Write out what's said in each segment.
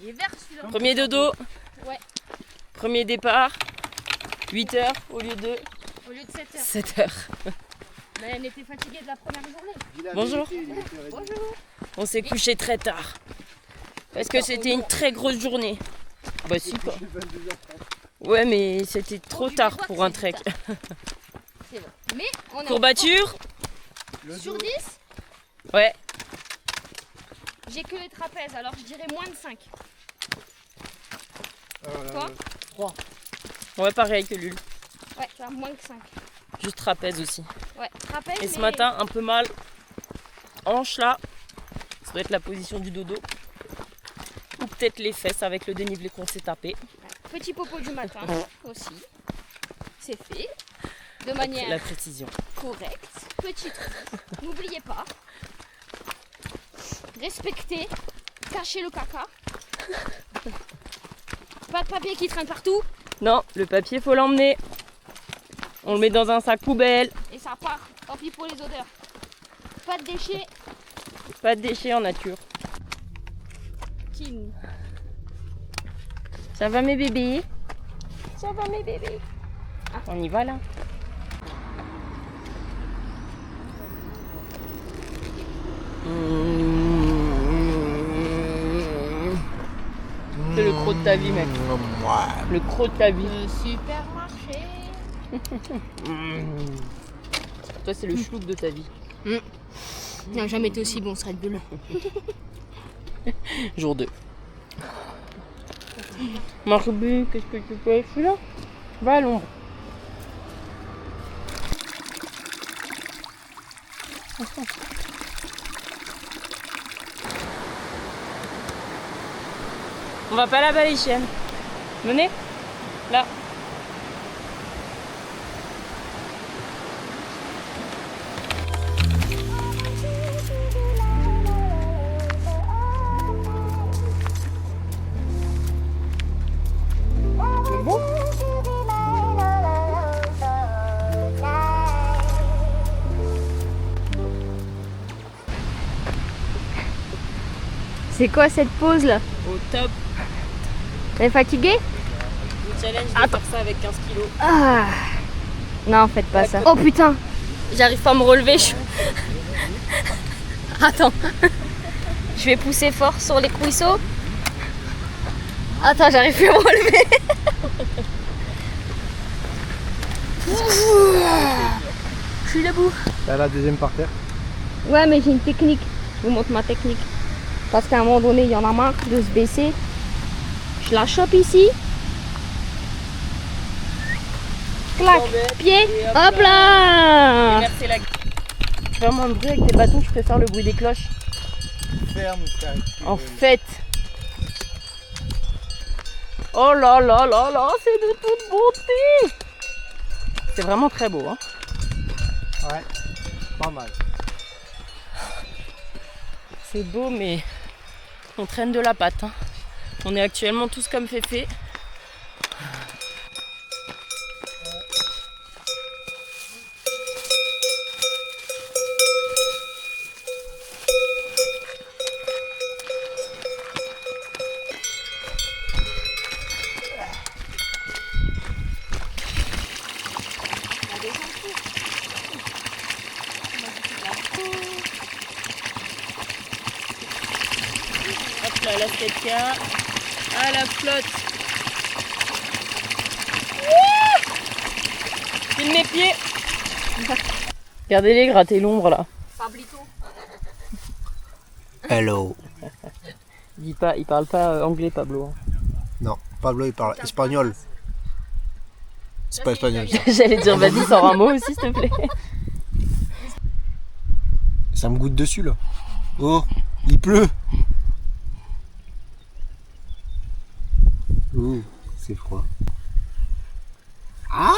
Il est vert celui-là. Premier dodo. Ouais. Premier départ. 8 h au lieu de... Au lieu de 7 h. 7 h. Mais elle était fatiguée de la première journée. Bonjour. Bonjour. On s'est couché très tard. Parce que c'était une très grosse journée. Bah si quoi. Ouais mais c'était trop tard pour un trek. C'est vrai. Mais on a Courbature. sur 10, Ouais. j'ai que les trapèzes, alors je dirais moins de 5. Toi 3. Ouais pareil que Lul. Ouais, tu as moins que 5. Juste trapèze aussi. Ouais, trapèze. Et ce mais- matin un peu mal. Hanche là. Ça doit être la position du dodo. Ou peut-être les fesses avec le dénivelé qu'on s'est tapé. Ouais, petit popo du matin aussi. C'est fait. De La manière précision. correcte. Petit truc. N'oubliez pas. Respectez. Cachez le caca. Pas de papier qui traîne partout. Non, le papier faut l'emmener. On le met dans un sac poubelle. Et ça part. Tant pis pour les odeurs. Pas de déchets. Pas de déchets en nature. King. Ça va mes bébés? Ça va mes bébés? On y va là. C'est le croc de ta vie mec. Le croc de ta vie. Le supermarché. Toi c'est le chloup de ta vie. Il n'a jamais été aussi bon ce Red Bull. Jour 2. Marbu, qu'est-ce que tu fais? Je suis là. Va à l'ombre. On va pas là-bas les chiennes. Venez. Là. C'est bon? C'est quoi cette pause là? Au top. T'es fatigué? Le challenge de faire ça avec 15 kilos. Ah. Non, faites pas ça. Oh putain. J'arrive pas à me relever. Attends. Je vais pousser fort sur les ruisseaux. Attends, j'arrive plus à me relever. Je suis debout. T'as la deuxième par terre. Ouais, mais j'ai une technique. Je vous montre ma technique. Parce qu'à un moment donné, il y en a marre de se baisser. Je la chope ici. Clac, pied, hop là. Merci la... Tu fais vraiment le bruit avec tes bâtons, je préfère le bruit des cloches. Ferme, En fait. Oh là là là là, c'est de toute beauté. C'est vraiment très beau, hein. Ouais, pas mal. C'est beau, mais on traîne de la patte, hein. On est actuellement tous comme Féfé. Hop là, la 7K. À la flotte. Filme mes pieds. Regardez-les gratter l'ombre là. Pablito. Hello. Il parle pas anglais, Pablo. Non, Pablo il parle espagnol. C'est pas espagnol ça. J'allais dire, vas-y, sors un mot aussi, s'il te plaît. Ça me goutte dessus là. Oh, il pleut. Ouh, c'est froid. Ah,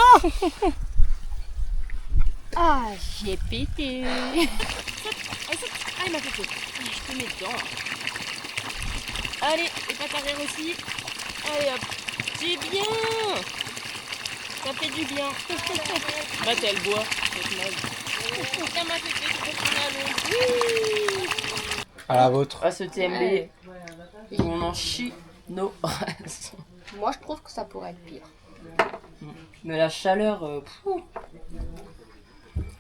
Ah, j'ai pété. Ah, il m'a pété. Je te mets dedans. Allez, les pattes arrière aussi. Allez hop. C'est bien. Ça fait du bien. Bah t'as le bois, cette naze. Ça m'a fait à la vôtre. Ah ce TMB où on en chie. No. Moi, je trouve que ça pourrait être pire. Mais la chaleur,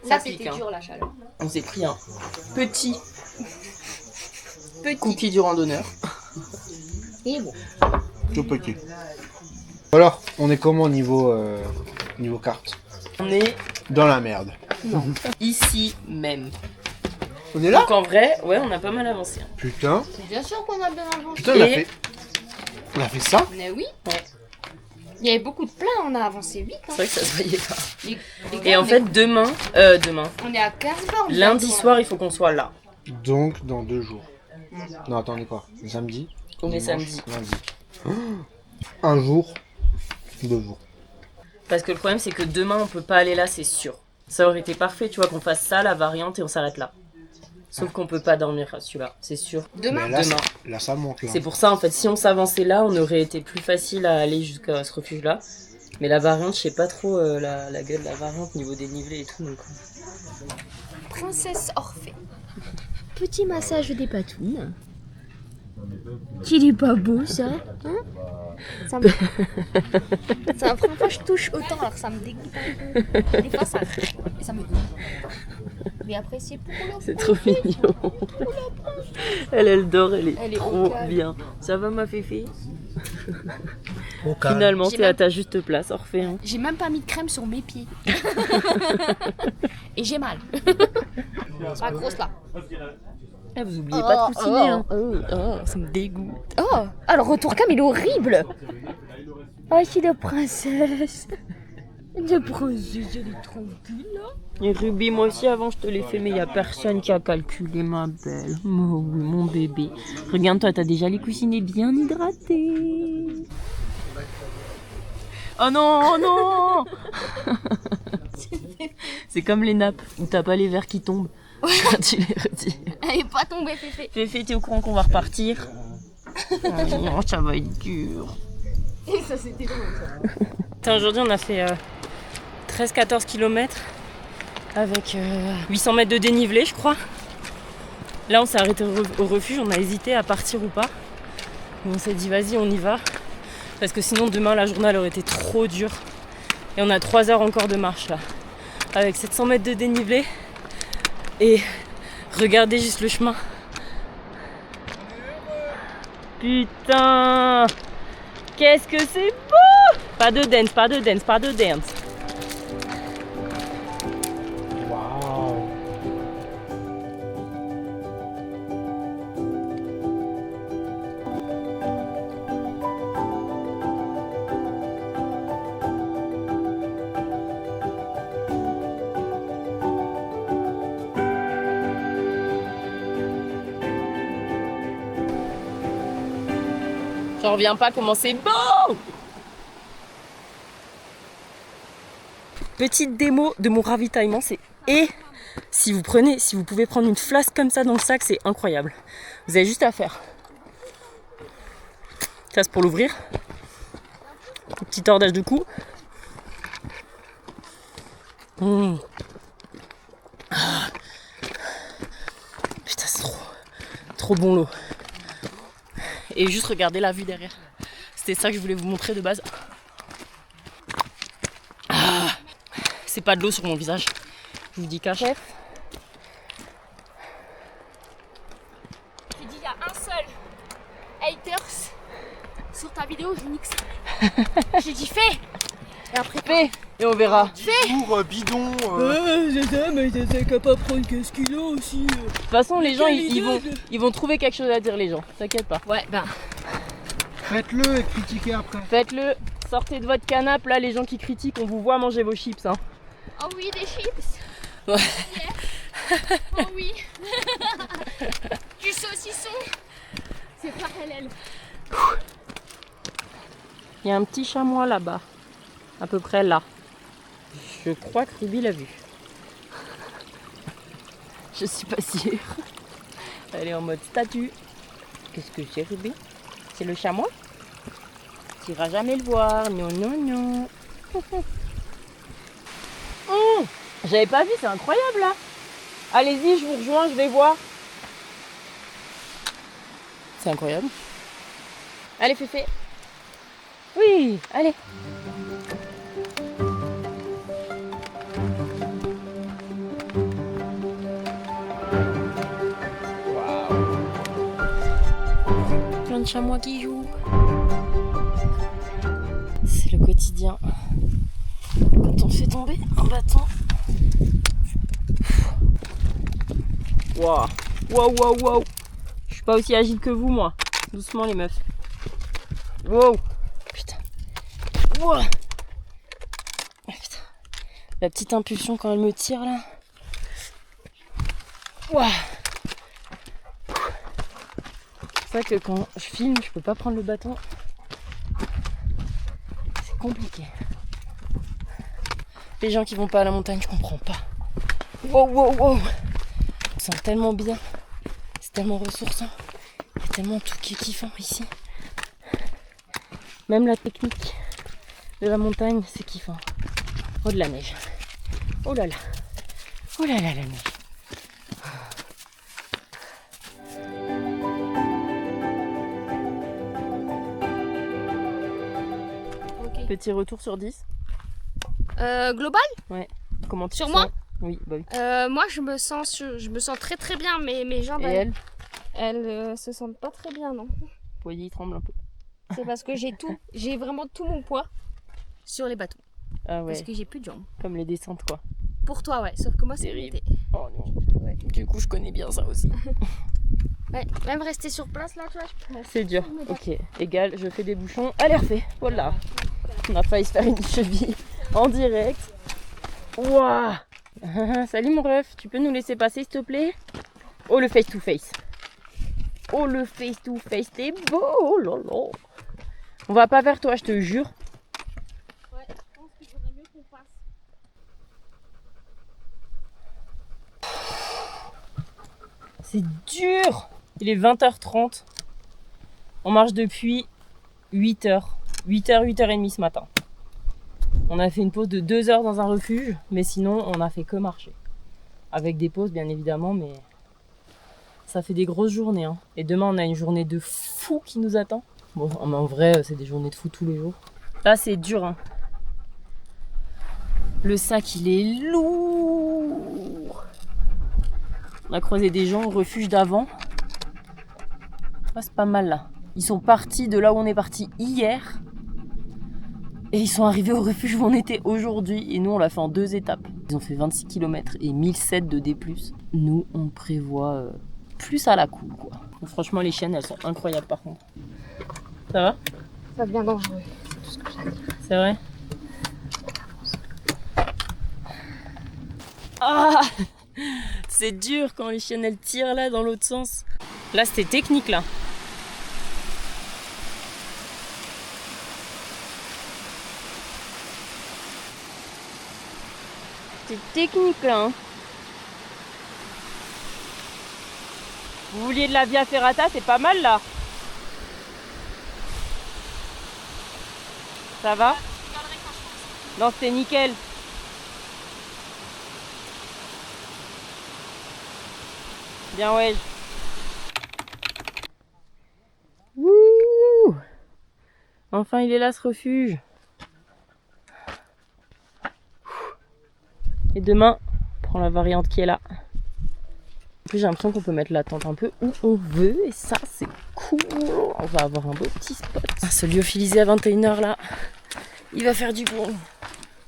Ça, pique, c'était hein. dur, la chaleur. On s'est pris un petit cookie du randonneur. Et bon. Tout petit. Alors, on est comment niveau carte? On est Dans la merde. ici même. On est là? Donc en vrai, ouais, on a pas mal avancé. Hein. Putain. C'est bien sûr qu'on a bien avancé. Putain, Et- on a fait ça? Mais oui. Ouais. Il y avait beaucoup de plats, on a avancé vite. C'est vrai que ça se voyait pas. Les Et gars, en fait, demain, on est à 15 bornes. lundi soir, il faut qu'on soit là. Donc, dans 2 jours. Non, attendez quoi? Samedi? On est dimanche, samedi. Lundi. Un jour. 2 jours. Parce que le problème, c'est que demain, on peut pas aller là, c'est sûr. Ça aurait été parfait, tu vois, qu'on fasse ça, la variante, et on s'arrête là. Sauf qu'on peut pas dormir à celui-là, c'est sûr. Demain. Mais là, Demain. là, ça monte là. C'est pour ça, en fait, si on s'avançait là, on aurait été plus facile à aller jusqu'à ce refuge-là. Mais la variante, je sais pas trop la gueule de la variante, niveau dénivelé et tout. Donc... Princesse Orphée. Petit massage des patounes. Qu'il est pas beau, ça, hein? Ça me... C'est la première fois que je touche autant, alors ça me dégoûte un peu. Des fois, ça me goûte. Mais après, c'est pour le C'est trop mignon. Elle dort, elle est Elle est trop au calme. bien. Ça va, ma féfé? Au calme. Finalement, J'ai t'es à même- ta juste place, Orphée. Hein. J'ai même pas mis de crème sur mes pieds. Et j'ai mal. Pas grosse là. Ah, vous oubliez pas de coussiner, hein. oh. Ça me dégoûte. Oh, alors retour cam, il est horrible. Oh, c'est la princesse. La princesse, elle est tranquille là. Et Ruby, moi aussi, avant, je te l'ai fait, mais il y a personne qui a calculé, ma belle. Oh oui, mon bébé. Regarde, toi, t'as déjà les coussinets bien hydratés. Oh non, oh non. C'est comme les nappes, où t'as pas les verres qui tombent. Quand tu les retires. Elle est pas tombée, Féfé. Féfé, t'es au courant qu'on va repartir? Oh, ça va être dur. Et ça, c'était drôle ça. Putain, aujourd'hui, on a fait 13-14 km avec 800 mètres de dénivelé, je crois. Là, on s'est arrêté au refuge, on a hésité à partir ou pas. Mais on s'est dit, vas-y, on y va. Parce que sinon, demain, la journée, elle aurait été trop dure. Et on a 3 heures encore de marche, là. Avec 700 mètres de dénivelé. Et regardez juste le chemin. Putain! Qu'est-ce que c'est beau! Pas de dance, pas de dance, pas de dance. Waouh. J'en reviens pas comment c'est beau! Petite démo de mon ravitaillement, c'est si vous pouvez prendre une flasque comme ça dans le sac, c'est incroyable. Vous avez juste à faire. Ça c'est pour l'ouvrir. Petit tordage de cou. Ah. Putain, c'est trop bon l'eau. Et juste regardez la vue derrière. C'était ça que je voulais vous montrer de base. Ah, c'est pas de l'eau sur mon visage. Je vous dis cache. J'ai dit, il y a un seul haters sur ta vidéo, je nique ça. J'ai dit, fais. Et après, Fais et on verra. Pour bidon. C'est ça, mais c'est qu'à pas prendre 15 kilos aussi. De toute façon, les gens, ils vont trouver quelque chose à dire, les gens. T'inquiète pas. ouais, ben. Faites-le et critiquez après. Faites-le. Sortez de votre canapé, là, les gens qui critiquent, on vous voit manger vos chips. Hein. Oh oui, des chips. Ouais. Yes. Oh oui. Du saucisson. C'est parallèle. Il y a un petit chamois là-bas. À peu près là. Je crois que Ruby l'a vu. Je suis pas sûre. Elle est en mode statue. Qu'est-ce que c'est, Ruby? C'est le chamois? Tu iras jamais le voir. Non, non, non. J'avais pas vu, c'est incroyable là. Allez-y, je vous rejoins, je vais voir. C'est incroyable. Allez, Féfé. Oui, allez. Plein de chamois qui jouent. C'est le quotidien. Quand on fait tomber un bâton. Waouh, waouh, waouh, waouh. Je suis pas aussi agile que vous, moi. Doucement, les meufs. Wow. Putain. Wow. Oh, putain. La petite impulsion quand elle me tire là. Wow. C'est vrai que quand je filme, je peux pas prendre le bâton. C'est compliqué. Les gens qui vont pas à la montagne, je comprends pas. Wow, wow, wow. On se sent tellement bien. C'est tellement ressourçant. Il y a tellement tout qui est kiffant ici. Même la technique de la montagne, c'est kiffant. Oh, de la neige. Oh là là. Oh là là, la neige. Ok. Petit retour sur 10. Global Ouais. Comment tu Sur te moi sens? Oui, bah oui. moi je me sens très très bien, mais mes jambes Et elles se sentent pas très bien, non. le poignet il tremble un peu. C'est parce que j'ai vraiment tout mon poids sur les bâtons. Ah ouais, Parce que j'ai plus de jambes. comme les descentes quoi. Pour toi, ouais, sauf que moi c'est Terrible. limité. Oh non. Ouais. Du coup, je connais bien ça aussi. Ouais, même rester sur place là, tu vois. C'est dur. Ok, égal, je fais des bouchons. Allez, refais. Voilà. On a failli se faire une cheville en direct. Waouh. Salut mon ref, tu peux nous laisser passer s'il te plaît? Oh le face to face. Oh le face to face, t'es beau. Oh là là. On va pas vers toi, je te jure. Ouais, je pense qu'il faudrait mieux qu'on fasse. C'est dur. Il est 20h30. On marche depuis 8h. 8h, 8h30 ce matin. On a fait une pause de 2 heures dans un refuge, mais sinon on a fait que marcher. Avec des pauses bien évidemment, mais ça fait des grosses journées. Hein. Et demain on a une journée de fou qui nous attend. Bon, mais en vrai c'est des journées de fou tous les jours. Là c'est dur. Hein. Le sac il est lourd. On a croisé des gens au refuge d'avant. Ah, c'est pas mal là. Ils sont partis de là où on est parti hier. Et ils sont arrivés au refuge où on était aujourd'hui. Et nous, on l'a fait en 2 étapes. Ils ont fait 26 km et 1007 de D+. Nous, on prévoit plus à la cool, quoi. Donc, franchement, les chiennes, elles sont incroyables, par contre. Ça va? Ça devient dangereux, c'est tout ce que j'ai à dire. C'est vrai? Ah! C'est dur quand les chiennes, elles tirent, là, dans l'autre sens. Là, c'était technique, là. C'est technique là. Hein. Vous vouliez de la Via Ferrata, c'est pas mal là. Ça va? Non, c'était nickel. Bien ouais. Wouh! Enfin, il est là ce refuge. Et demain, on prend la variante qui est là. En plus, j'ai l'impression qu'on peut mettre la tente un peu où on veut. Et ça, c'est cool. On va avoir un beau petit spot. Ce lyophilisé à 21h là, il va faire du bon.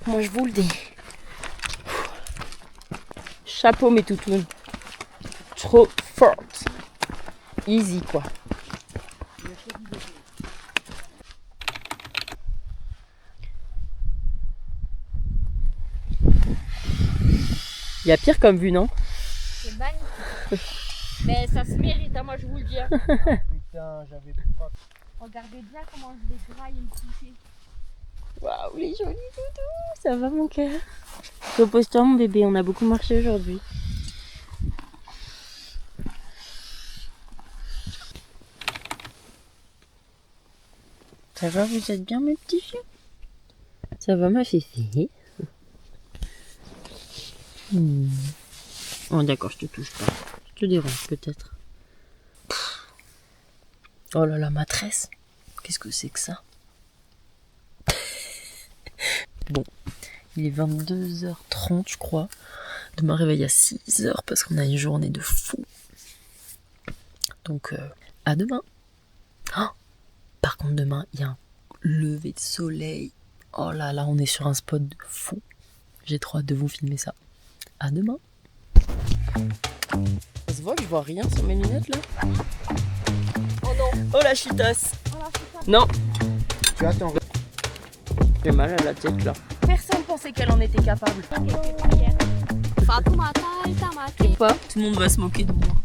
Moi, je vous le dis. Chapeau mes toutounes. Trop forte. Easy quoi. Il y a pire comme vue, non? C'est magnifique. Mais ça se mérite, hein, moi je vous le dis. Hein. Putain, j'avais pas. Regardez bien comment je vais grailler le coucher. Waouh, les jolis toutous. Ça va mon cœur? Repose-toi mon bébé, on a beaucoup marché aujourd'hui. Ça va, vous êtes bien mes petits chiens? Ça va ma féfé? Oh d'accord, je te touche pas. Je te dérange peut-être. Oh là là, ma tresse. Qu'est-ce que c'est que ça? Bon, il est 22h30 je crois. Demain réveil à 6h parce qu'on a une journée de fou. Donc à demain. Oh, par contre demain il y a un lever de soleil. Oh là là, on est sur un spot de fou. J'ai trop hâte de vous filmer ça. À demain. Ça se voit que je vois rien sur mes lunettes là? Oh non. Oh la chutasse. Non. Tu attends. J'ai mal à la tête là. Personne pensait qu'elle en était capable. Fatoumata, Ou pas? Tout le monde va se moquer de moi.